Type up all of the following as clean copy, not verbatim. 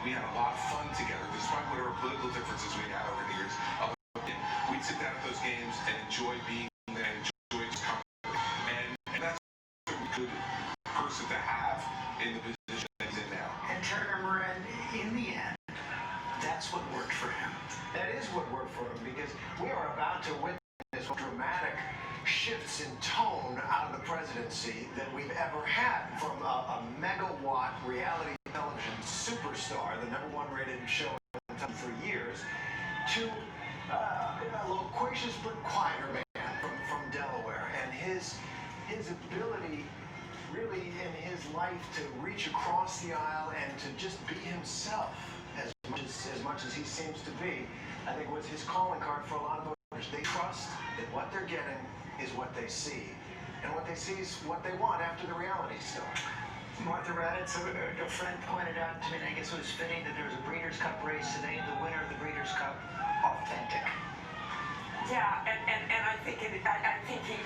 We had a lot of fun together, despite whatever political differences we had over the years. We'd sit down at those games and enjoy being there, and enjoy his company. And that's a good person to have in the position that he's in now. And Turner Moran, in the end, that's what worked for him. That is what worked for him, because we are about to witness dramatic shifts in tone out of the presidency that we've ever had, from a megawatt reality television superstar, the #1 rated show for years, to a loquacious but quieter man from Delaware, and his ability really in his life to reach across the aisle and to just be himself as much as he seems to be, I think was his calling card for a lot of voters. They trust that what they're getting is what they see, and what they see is what they want after the reality star. Martha Raddatz, a friend pointed out to me, and I guess it was fitting, that there was a Breeders' Cup race today. The winner of the Breeders' Cup, authentic. Yeah, and I think he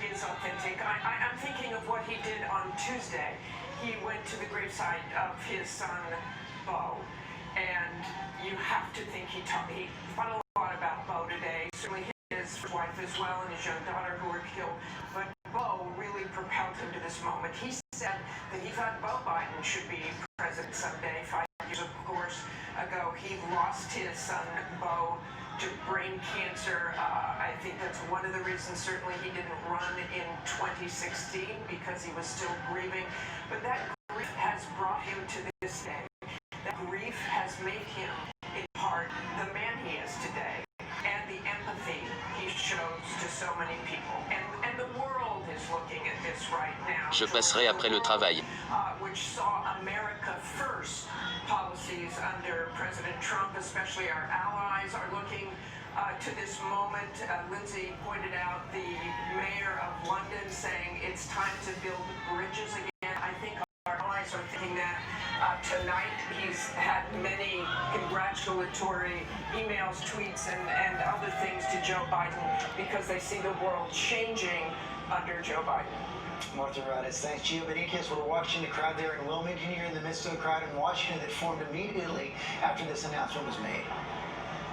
is authentic. I'm thinking of what he did on Tuesday. He went to the graveside of his son, Bo, and you have to think he thought a lot about Bo today. Certainly his wife as well, and his young daughter who were killed. But Bo really propelled him to this moment. He said that he thought Bo Biden should be president someday. 5 years, of course, ago, he lost his son, Bo, to brain cancer. I think that's one of the reasons certainly he didn't run in 2016, because he was still grieving. But that grief has brought him to this day. That grief has made him, in part, the man he is today, and the empathy he shows to so many people. And the world is looking at this right now. Je passerai après le travail. Which saw America first policies under President Trump, especially our allies, are looking to this moment. Lindsay pointed out the mayor of London saying it's time to build bridges again. I think our allies are thinking that. Tonight, he's had many congratulatory emails, tweets, and other things to Joe Biden, because they see the world changing under Joe Biden. Martha Raddatz, thanks. Gio Benitez, we're watching the crowd there in Wilmington. You're in the midst of a crowd in Washington that formed immediately after this announcement was made.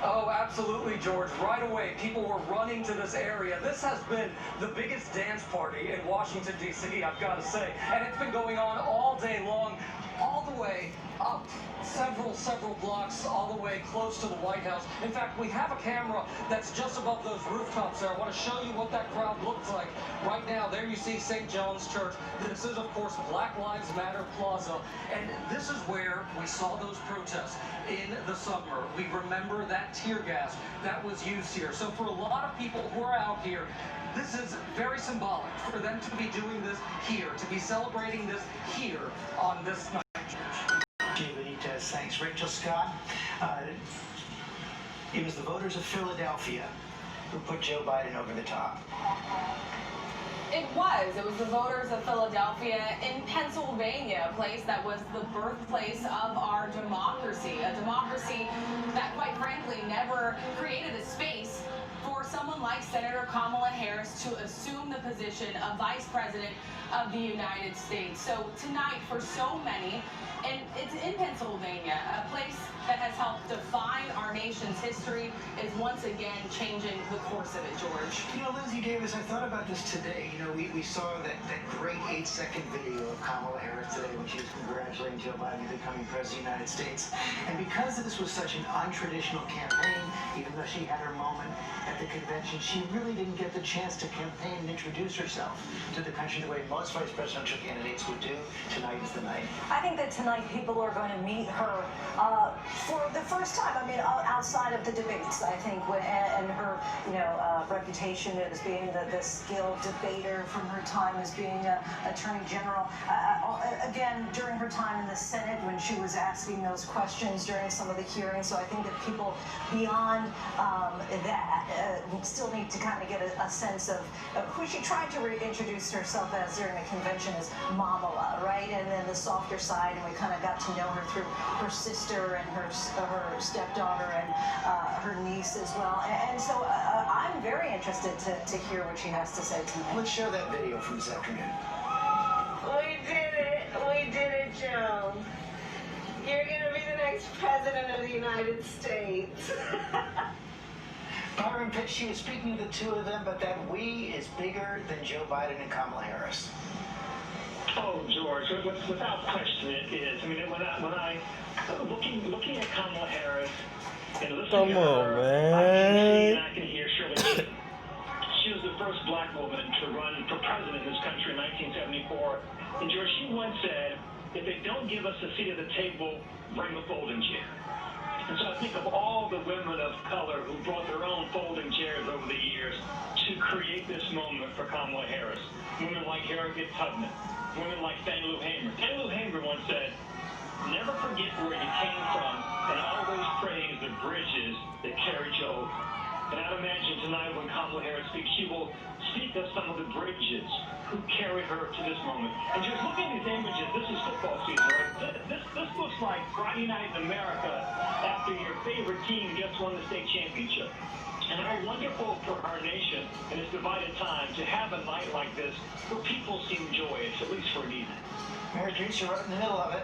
Oh, absolutely, George. Right away, people were running to this area. This has been the biggest dance party in Washington, D.C., I've got to say. And it's been going on all day long, all the way up several blocks, all the way close to the White House. In fact, we have a camera that's just above those rooftops there. I want to show you what that crowd looks like. Right now, there you see St. John's Church. This is, of course, Black Lives Matter Plaza. And this is where we saw those protests in the summer. We remember that tear gas that was used here. So for a lot of people who are out here, this is very symbolic for them to be doing this here, to be celebrating this here on this night. Gio Benitez, thanks. Rachel Scott, it was the voters of Philadelphia who put Joe Biden over the top. It was the voters of Philadelphia in Pennsylvania, a place that was the birthplace of our democracy, a democracy that, quite frankly, never created a space for someone like Senator Kamala Harris to assume the position of Vice President of the United States. So tonight, for so many, and it's in Pennsylvania, a place that has helped define our nation's history, is once again changing the course of it, George. You know, Lindsay Davis, I thought about this today. You know, we saw that great 8-second video of Kamala Harris today when she was congratulating Joe Biden becoming president of the United States. And because this was such an untraditional campaign, even though she had her moment at the convention, she really didn't get the chance to campaign and introduce herself to the country the way most vice presidential candidates would do. Tonight is the night. I think that tonight people are going to meet her for the first time. I mean, outside of the debates, I think, and her, reputation as being the skilled debater from her time as being Attorney General. Again, during her time in the Senate when she was asking those questions during some of the hearings. So I think that people beyond that still need to kind of get a sense of who she tried to reintroduce herself as during the convention as Mamala, right? And then the softer side, and we kind of got to know her through her sister and her stepdaughter and her niece as well. And so I'm very interested to hear what she has to say tonight. Let's show that video from this afternoon. We did it, Joe. You're gonna be the next president. President of the United States. Byron Pitt, she was speaking to the two of them, but that we is bigger than Joe Biden and Kamala Harris. Oh, George, without question it is. I mean, when I looking at Kamala Harris and listening to her, I can hear Shirley Clinton. She was the first black woman to run for president in this country in 1974. And George, she once said, if they don't give us a seat at the table, bring a folding chair. And so I think of all the women of color who brought their own folding chairs over the years to create this moment for Kamala Harris. Women like Harriet Tubman, women like Fannie Lou Hamer. Fannie Lou Hamer once said, never forget where you came from and always praise the bridges that carried you over. And I'd imagine tonight when Kamala Harris speaks, she will speak of some of the bridges who carried her to this moment. And just looking at these images, this is football season, right? This looks like Friday night in America after your favorite team just won the state championship. And how wonderful for our nation in this divided time to have a night like this where people seem joyous, at least for an evening. Mary Grace, you're right in the middle of it.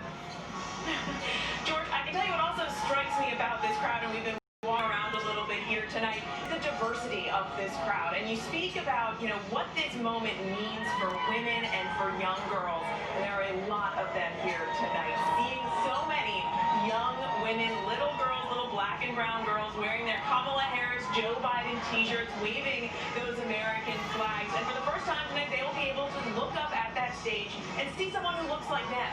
George, I can tell you what also strikes me about this crowd, and we've been walking around a little bit here tonight, the diversity of this crowd. And you speak about, what this moment means for women and for young girls. And there are a lot of them here tonight. Seeing so many young women, little girls, little black and brown girls wearing their Kamala Harris, Joe Biden t-shirts, waving those American flags. And for the first time tonight, they will be able to look up at that stage and see someone who looks like them.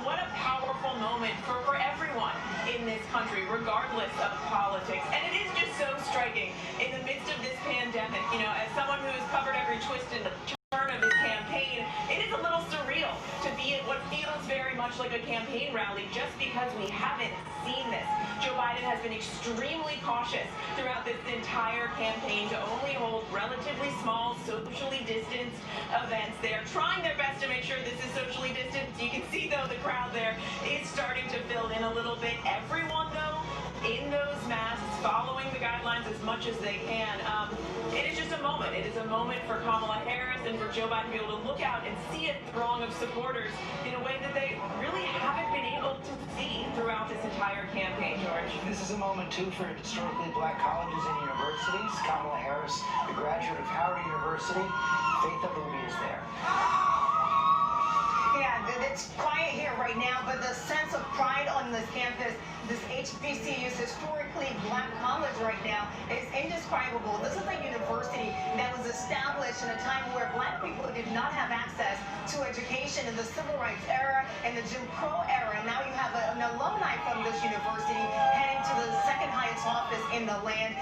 What a powerful moment for everyone in this country, regardless of politics. And it is just so striking in the midst of this pandemic, as someone who has covered every twist and turn of this campaign, it is a little surreal to be at what feels very much like a campaign rally just because we haven't seen this. Joe Biden has been extremely cautious throughout this entire campaign to only hold relatively small, socially distanced events. They are trying their best to make sure this is socially distanced. You can see, though, the crowd there is starting to fill in a little bit. Everyone, though, in those masks, following the guidelines as much as they can. It is just a moment. It is a moment for Kamala Harris and for Joe Biden to be able to look out and see a throng of supporters in a way that they really haven't been able to see throughout this entire campaign, George. This is a moment, too, for historically black colleges and universities. Kamala Harris, the graduate of Howard University. Faith Abudi is there. Yeah, it's quiet here right now, but the sense of pride on this campus, this HBCU's historically black college right now, is indescribable. This is a university that was established in a time where black people did not have access to education in the civil rights era and the Jim Crow era. Now you have an alumni from this university heading to the second highest office in the land.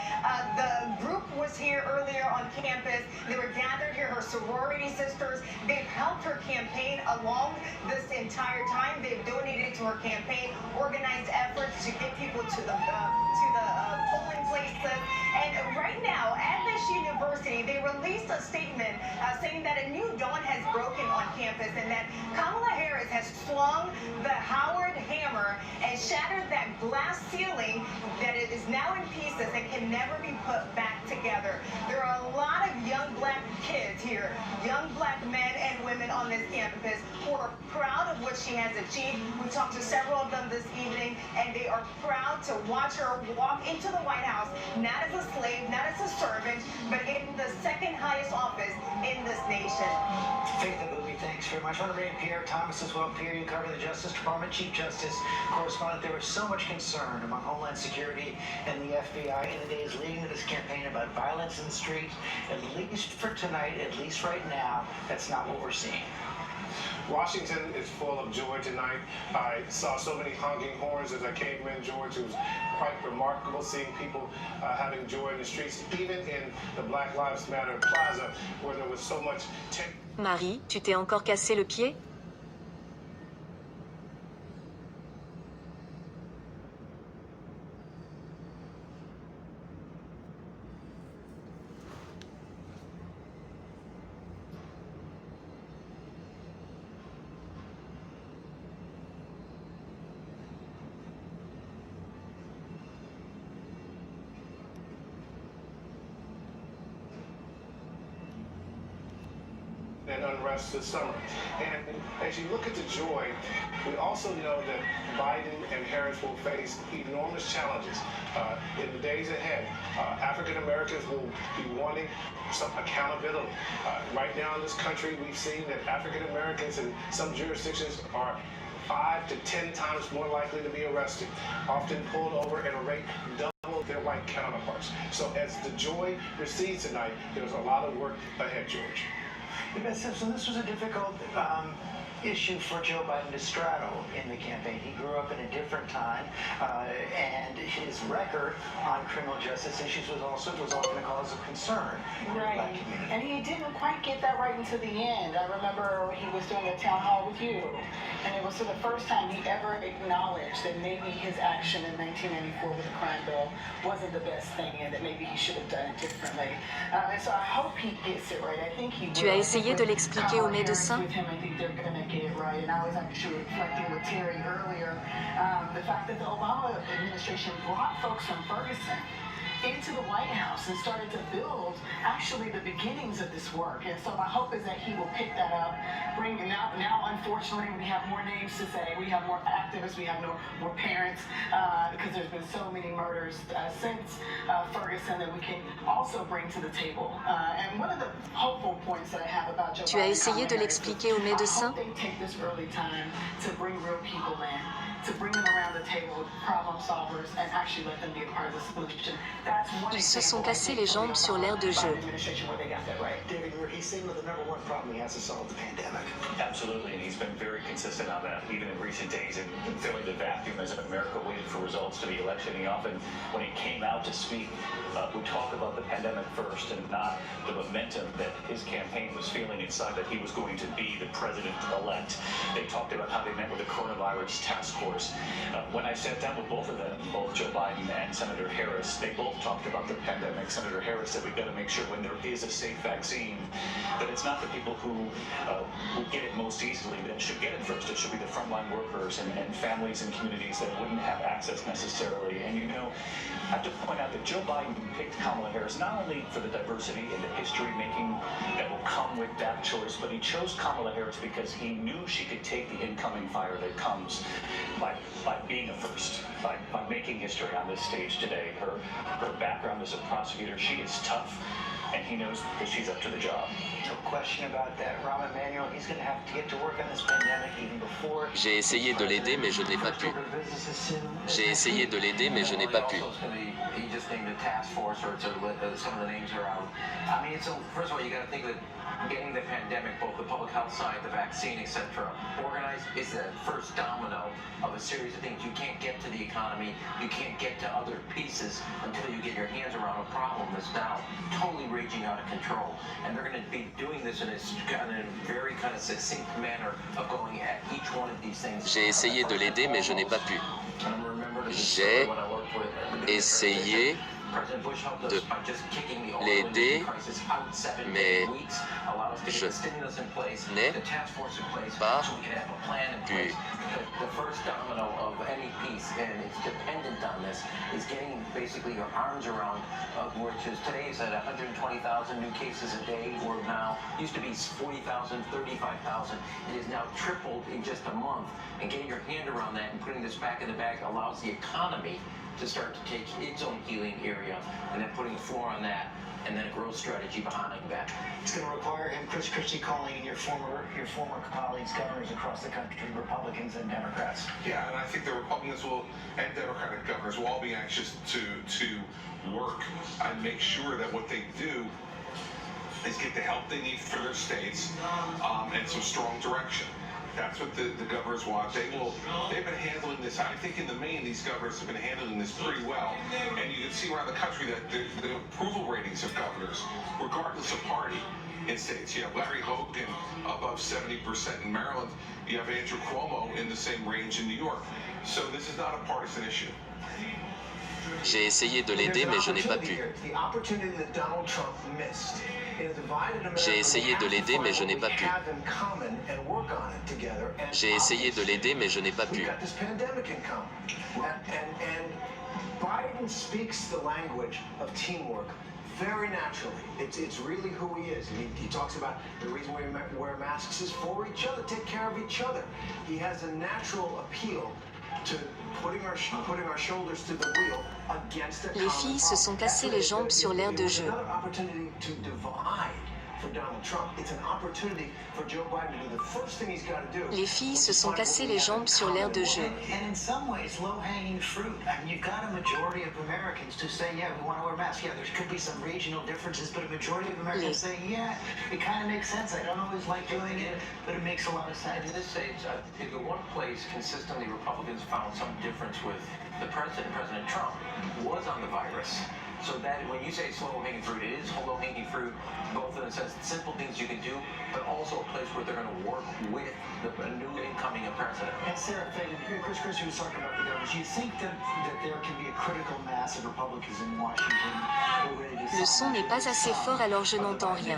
The group was here earlier on campus. They were gathered here, her sorority sisters. They've helped her campaign along this entire time. They've donated to her campaign, organized efforts to get people to the polling places. And right now, at this university, they released a statement saying that a new dawn has broken on campus and that Kamala Harris has swung the Howard hammer and shattered that glass ceiling that it is now in pieces and can never be put back together. There are a lot of young black kids here, young black men and women on this campus who are proud of what she has achieved. We talked to several of them this evening, and they are proud to watch her walk into the White House, not as a slave, not as a servant, but in the second highest office in this nation. Faith Abudi, thanks very much. I want to bring Pierre Thomas as well. Pierre, you cover the Justice Department, Chief Justice correspondent. There was so much concern among Homeland Security and the FBI in the days leading to this campaign about violence in the streets. At least for tonight, at least right now, that's not what we're seeing. Washington is full of joy tonight. I saw so many honking horns as I came in, George. It was quite remarkable seeing people having joy in the streets, even in the Black Lives Matter Plaza, where there was so much tension. Marie, tu t'es encore cassé le pied? And unrest this summer. And as you look at the joy, we also know that Biden and Harris will face enormous challenges in the days ahead. African Americans will be wanting some accountability. Right now in this country, we've seen that African Americans in some jurisdictions are 5 to 10 times more likely to be arrested, often pulled over at a rate double their white counterparts. So as the joy recedes tonight, there's a lot of work ahead, George. Ms. Simpson, this was a difficult issue for Joe Biden to straddle in the campaign. He grew up in a different time, and his record on criminal justice issues was often a cause of concern in the black community. And he didn't quite get that right until the end. I remember he was doing a town hall with you, and it was for the first time he ever acknowledged that maybe his action in 1994 with the crime bill wasn't the best thing, and that maybe he should have done it differently. And so I hope he gets it right. I think he will. Tu as essayé de l'expliquer aux médecins? With him, I think they're going to get it right. And I was actually reflecting with Terry earlier, the fact that the Obama administration brought folks from Ferguson into the White House and started to build actually the beginnings of this work. And so my hope is that he will pick that up, bring it now unfortunately we have more names to say, we have more activists, we have more parents, because there's been so many murders since Ferguson that we can also bring to the table. And one of the hopeful points that I have about Joe Tu as essayé de l'expliquer aux médecins? I hope they take this early time to bring real people in, to bring them around the table with problem solvers and actually let them be a part of the solution. Ils se sont cassés les jambes sur l'aire de jeu. David, he's saying that the number one problem he has to solve the pandemic. Absolutely, and he's been very consistent on that, even in recent days, and filling the vacuum as America waited for results to the election. He often, when he came out to speak, would talk about the pandemic first and not the momentum that his campaign was feeling inside that he was going to be the president-elect. They talked about how they met with the coronavirus task force. When I sat down with both of them, both Joe Biden and Senator Harris, they both talked about the pandemic. Senator Harris said we've got to make sure when there is a safe vaccine that it's not the people who get it most easily that should get it first. It should be the frontline workers and families and communities that wouldn't have access necessarily. And you know, I have to point out that Joe Biden picked Kamala Harris not only for the diversity and the history making that will come with that choice, but he chose Kamala Harris because he knew she could take the incoming fire that comes by being a first, by making history on this stage today. Her background as a prosecutor, she is tough, and he knows that she's up to the job. No question about that. Rahm Emanuel, he's going to have to get to work on this pandemic even before. J'ai essayé de l'aider, mais je n'ai pas pu. J'ai essayé de l'aider, mais je n'ai pas pu. He just named a task force, or some of the names are out. I mean, so first of all, you got to think that getting the pandemic, both the public health side, the vaccine, etc., organized is the first domino of a series of things. You can't get to the economy, you can't get to other pieces until you get your hands around a problem that's now totally raging out of control. And they're going to be doing this in a very kind of succinct manner of going at each one of these things. J'ai essayé de l'aider, mais je n'ai pas pu. J'ai essayé de l'aider, mais je n'ai pas pu. The first domino of any piece, and it's dependent on this, is getting basically your arms around, which is today's at 120,000 new cases a day. We're now, used to be 40,000, 35,000. It is now tripled in just a month. And getting your hand around that and putting this back in the bag allows the economy to start to take its own healing area, and then putting a floor on that, and then a growth strategy behind that. It's going to require him, Chris Christie, calling in your former colleagues, governors across the country, Republicans and Democrats. Yeah, and I think the Republicans and Democratic governors will all be anxious to work and make sure that what they do is get the help they need for their states and some strong direction. That's what the governors want. They've been handling this. I think in the main, these governors have been handling this pretty well. And you can see around the country that the approval ratings of governors, regardless of party, in states. You have Larry Hogan above 70% in Maryland. You have Andrew Cuomo in the same range in New York. So this is not a partisan issue. J'ai essayé de l'aider, mais je n'ai pas pu. J'ai essayé de l'aider, mais je n'ai pas pu. J'ai essayé de l'aider, mais je n'ai pas pu. Biden speaks the language of teamwork very naturally. It's really who he is. And he talks about the reason we wear masks is for each other, take care of each other. He has a natural appeal to putting our shoulders to the wheel against a Les filles se sont cassées les jambes sur l'aire de jeu. Another opportunity to divide for Donald Trump. It's an opportunity for Joe Biden to do the first thing he's got to do. Les filles se sont cassées les jambes sur l'aire de jeu. And in some ways, low-hanging fruit. I mean, you've got a majority of Americans to say, yeah, we want to wear masks. Yeah, there could be some regional differences, but a majority of Americans say, yeah, it kind of makes sense. I don't always like doing it, but it makes a lot of sense. At this stage, I think the one place consistently Republicans found some difference with the president, President Trump, was on the virus. So that when you say low-hanging fruit, it is low-hanging fruit, both in the sense simple things you can do, but also a place where they're going to work with the new incoming president. And Sarah Fagan, Chris Christie was talking about the governors. Do you think that there can be a critical mass of Republicans in Washington who are ready to Le son n'est pas assez fort, alors je n'entends rien.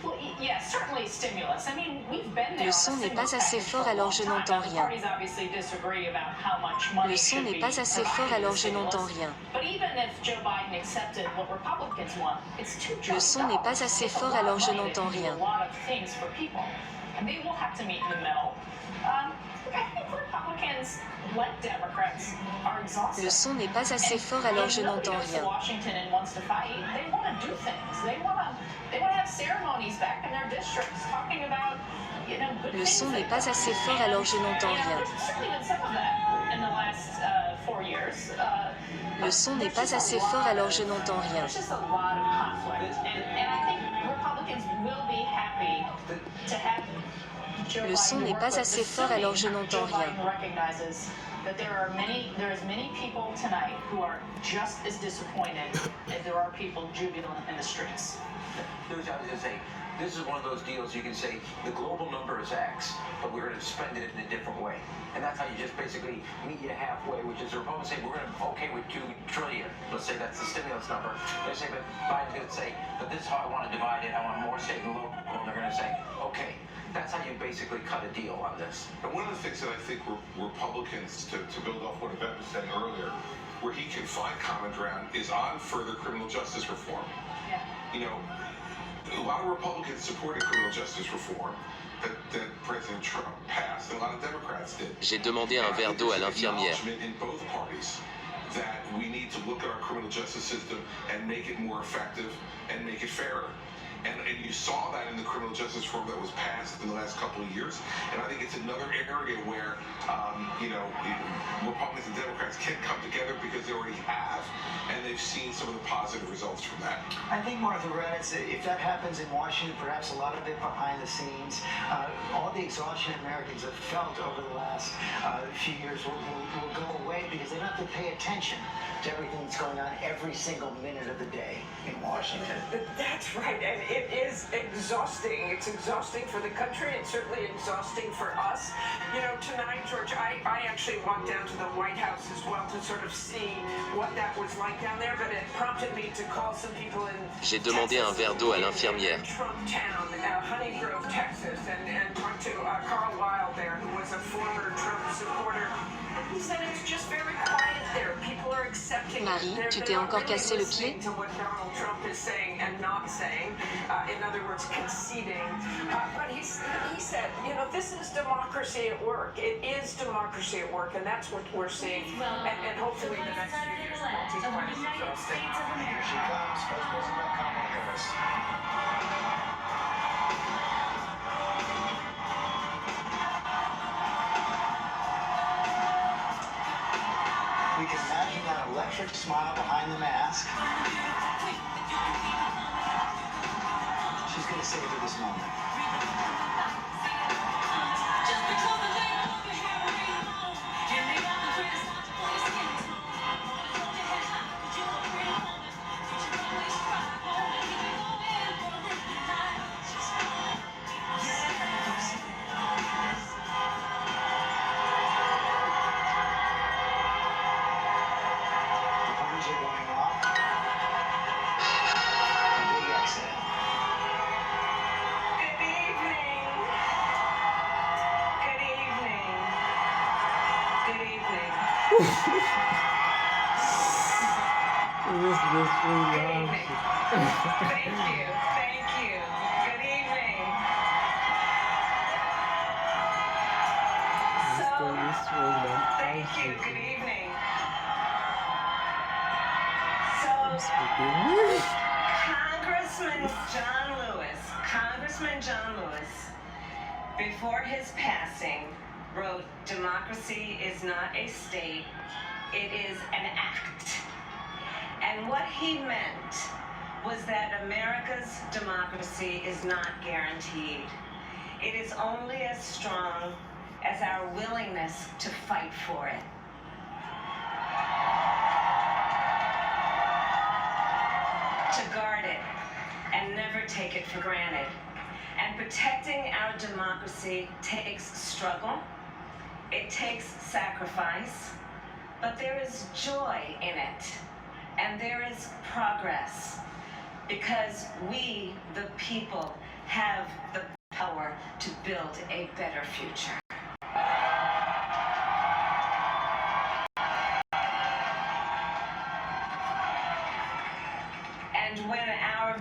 Well, yes, certainly stimulus. I mean, we've been there. Le son n'est pas assez fort, alors je n'entends rien. Parties obviously disagree about how much money Le son n'est pas assez fort, alors je n'entends rien. But even if Joe Biden accepted what Republicans want, it's too Le son n'est pas assez fort, alors je n'entends rien. A lot of things for people, and they will have to meet in the middle. I think Republicans, like Democrats, are exhausted. Le son n'est pas assez fort, alors je n'entends rien. Washington and wants to fight. They want to do things. They want to have ceremonies back in their districts talking about, you know, good Le things son n'est that- pas assez fort, alors je n'entends rien. There's certainly been some of that in the last 4 years. Le son n'est pas assez fort, alors je n'entends rien. There's just a lot of conflict, and I think Republicans will be happy to have Joe Le son Biden n'est work pas with, assez fort, assuming alors je n'entends Joe rien. Biden recognizes that there is many people tonight who are just as disappointed as there are people jubilant in the streets. I was going to say, this is one of those deals you can say the global number is X, but we're going to spend it in a different way. And that's how you just basically meet you halfway, which is the Republicans say, we're going to okay with $2 trillion. Let's say that's the stimulus number. They say, but Biden's going to say, but this is how I want to divide it. I want more state and local. And they're going to say, okay. That's how you basically cut a deal on this. And one of the things that I think Republicans, to build off what Yvette was saying earlier, where he can find common ground is on further criminal justice reform. Yeah. You know, a lot of Republicans supported criminal justice reform that President Trump passed, and a lot of Democrats did. J'ai demandé un verre d'eau à l'infirmière. In both parties that we need to look at our criminal justice system and make it more effective and make it fairer. And you saw that in the criminal justice reform that was passed in the last couple of years. And I think it's another area where, you know, Republicans and Democrats can come together because they already have, and they've seen some of the positive results from that. I think, Martha Raddatz, if that happens in Washington, perhaps a lot of it behind the scenes, all the exhaustion Americans have felt over the last few years will go away because they don't have to pay attention to everything that's going on every single minute of the day in Washington. That's right, and it is exhausting. It's exhausting for the country. It's certainly exhausting for us. You know, tonight, George, I actually walked down to the White House as well to sort of see what that was like down there, but it prompted me to call some people in J'ai demandé un verre d'eau à l'infirmière. Trump Town, Honey Grove, Texas, and talked to Carl Wild there, who was a former Trump supporter. And he said it's just very quiet there. People are accepting it. Marie, They're tu t'es not encore really cassé le pied? listening to what Donald Trump is saying and not saying. In other words, conceding. But he said, you know, this is democracy at work. It is democracy at work, and that's what we're seeing. And hopefully the next few years won't be quite as exhausting. Here she comes, Vice President Kamala Harris. We can imagine that electric smile behind the mask. She's going to savor this moment. This really Thank you. Thank you. Good evening. Thank you. Good evening. So, Congressman John Lewis, before his passing, wrote, "Democracy is not a state, it is an act." And what he meant was that America's democracy is not guaranteed. It is only as strong as our willingness to fight for it. To guard it and never take it for granted. And protecting our democracy takes struggle, it takes sacrifice, but there is joy in it, and there is progress, because we, the people, have the power to build a better future. And when our